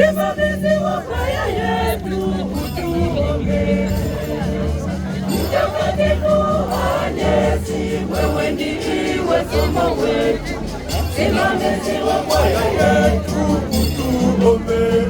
Msimamizi wa kwaya yetu utuombee. Mtakatifu Agnes, wewe ndiwe somo wetu. Msimamizi wa kwaya yetu utuombee.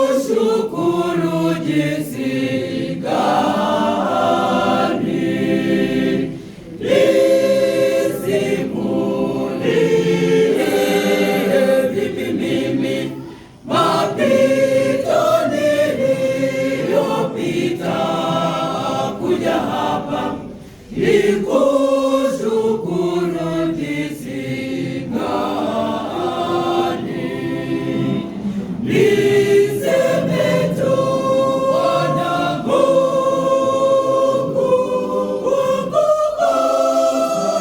Nikushukuru jinsi gani, nisimulie vipi mimi mapito niliyopita kuja hapa. Nikushukuru jinsi gani, niseme tu Bwana Mungu wangu,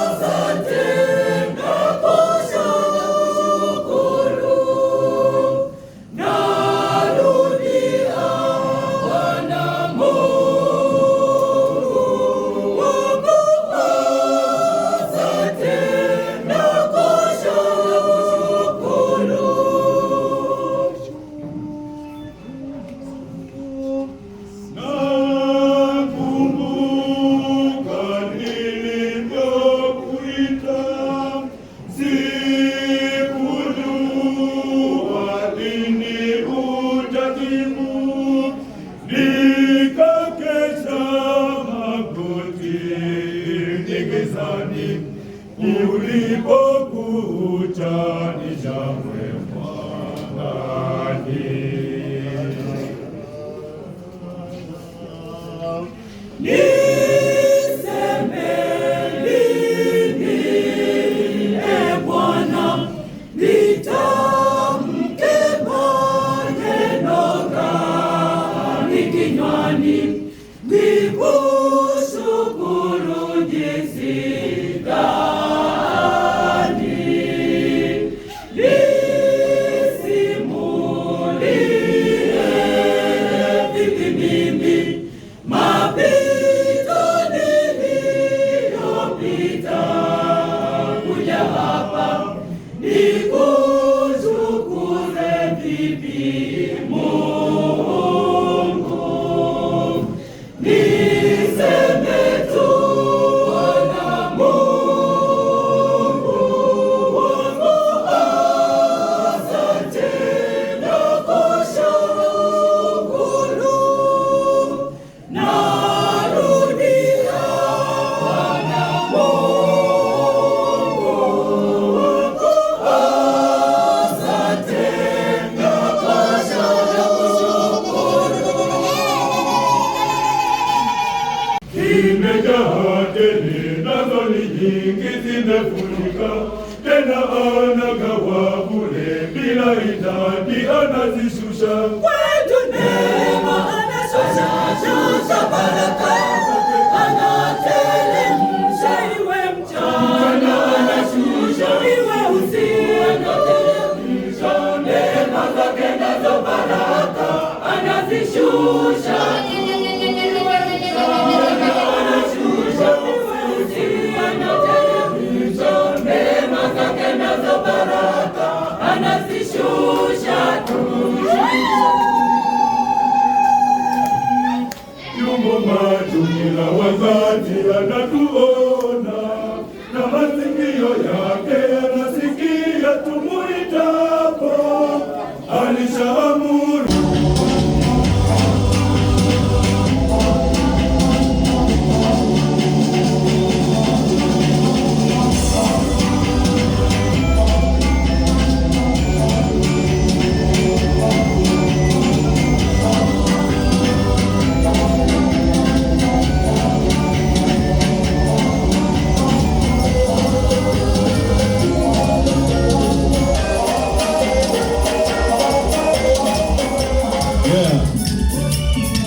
asante nakushukuru. Narudia Bwana Mungu wangu, asante nakushukuru. Nakumbuka nilivyokuita, sikujua lini utajibu. Nikakesha magoti gizani, ulipokuja nijamwe mwangani. Niseme nini, Bwana, nitamke maneno gani kinywani, nikushukuru jinsi gani, nisimulie vipi mimi mapito niliyopita kuja hapa. Nikushukuru vipi Mungu, niseme tu Bwana Mungu wangu, asante nakushukuru. Narudia Bwana Mungu wangu, asante nakushukuru. Kimejaa tele nazo ni nyingi zimefunika idadi anazishusha. Kwetu neema anashusha, shusha baraka, anateremsha iwe mchana, anashusha iwe usiku, anateremsha neema zake nazo baraka anazishusha. Yumo macho kila wakati anatuona, na masikio yake yanasikia tumuitapo. Alishaamuru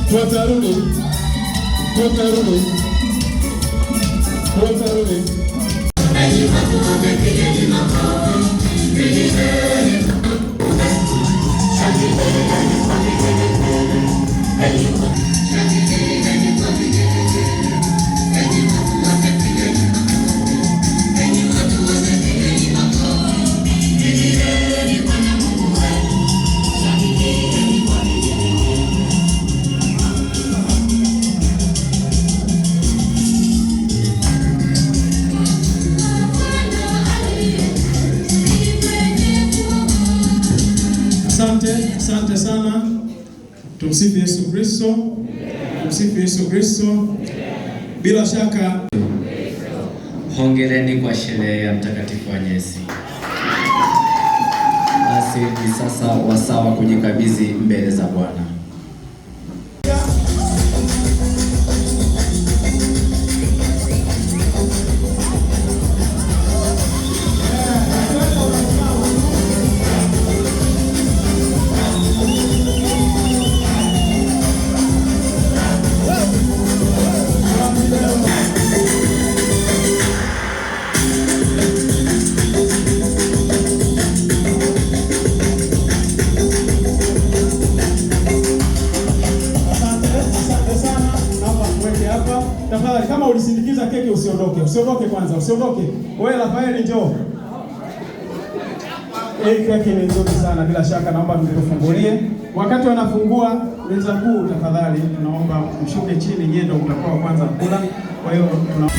Tuwatarudi. Asante sana. Tumsifu Yesu Kristo. Tumsifu Yesu Kristo. Bila shaka hongereni kwa sherehe ya Mtakatifu Agnes. Basi ni sasa wasawa kujikabidhi mbele za Bwana. Tafadhali kama ulisindikiza keki usiondoke. Usiondoke kwanza, usiondoke. Wewe Rafaeli njoo. Keki ni nzuri sana bila shaka, naomba mtufungulie. Wakati wanafungua meza kuu, tafadhali tunaomba mshuke chini, nyie ndio mtakuwa kwanza kula. Kwa hiyo tuna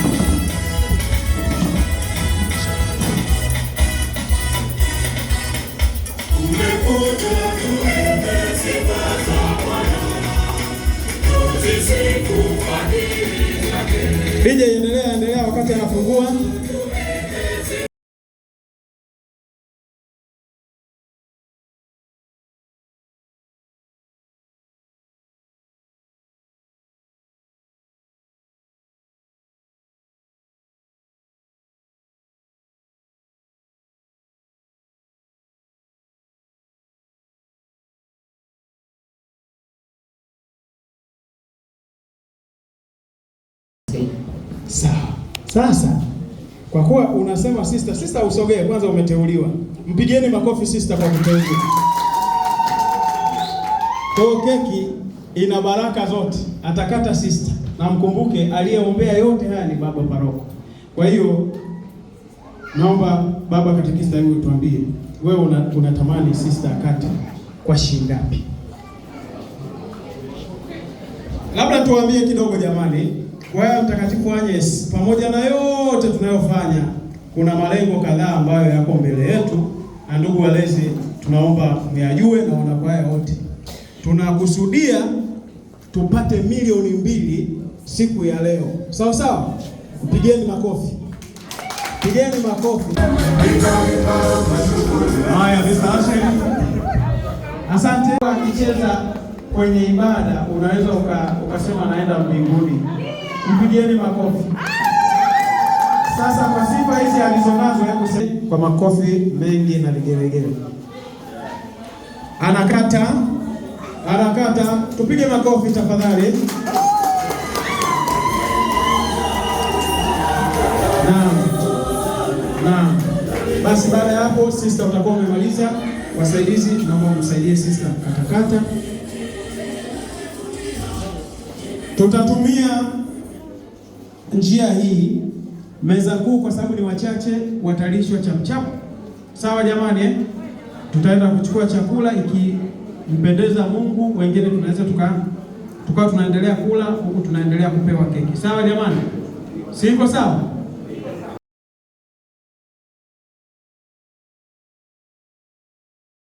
Pija endelea wakati anafungua. Sawa. Sasa kwa kuwa unasema sister usogee kwanza, umeteuliwa. Mpigieni makofi sister kwa kuteuliwa. Kwa keki ina baraka zote, atakata sister. Na mkumbuke aliyeombea yote haya ni baba paroko. Kwa hiyo naomba baba katekista wewe tuambie, wewe unatamani sister akate kwa shilingi ngapi? Labda tuambie kidogo jamani. Kwa Mtakatifu Agnes, pamoja na yote tunayofanya, kuna malengo kadhaa ambayo yako mbele yetu, na ndugu walezi, tunaomba myajue na wanakwaya wote. Tunakusudia tupate 2 milioni siku ya leo. Sawa sawa? Pigeni makofi. Pigeni makofi. Haya, asante. Akicheza kwenye ibada unaweza ukasema naenda mbinguni. Mpigieni makofi. Sasa kwa sifa hizi alizonazo, hebu kwa makofi mengi na vigelegele. anakata. Tupige makofi tafadhali. Naam. Basi baada ya hapo sister utakuwa umemaliza. Wasaidizi naomba msaidie sister katakata. Tutatumia njia hii meza kuu kwa sababu ni wachache, watalishwa chapchap. Sawa jamani eh? Tutaenda kuchukua chakula ikimpendeza Mungu, wengine tunaweza tukawa tunaendelea kula huku tunaendelea kupewa keki. Sawa jamani? Siko sawa?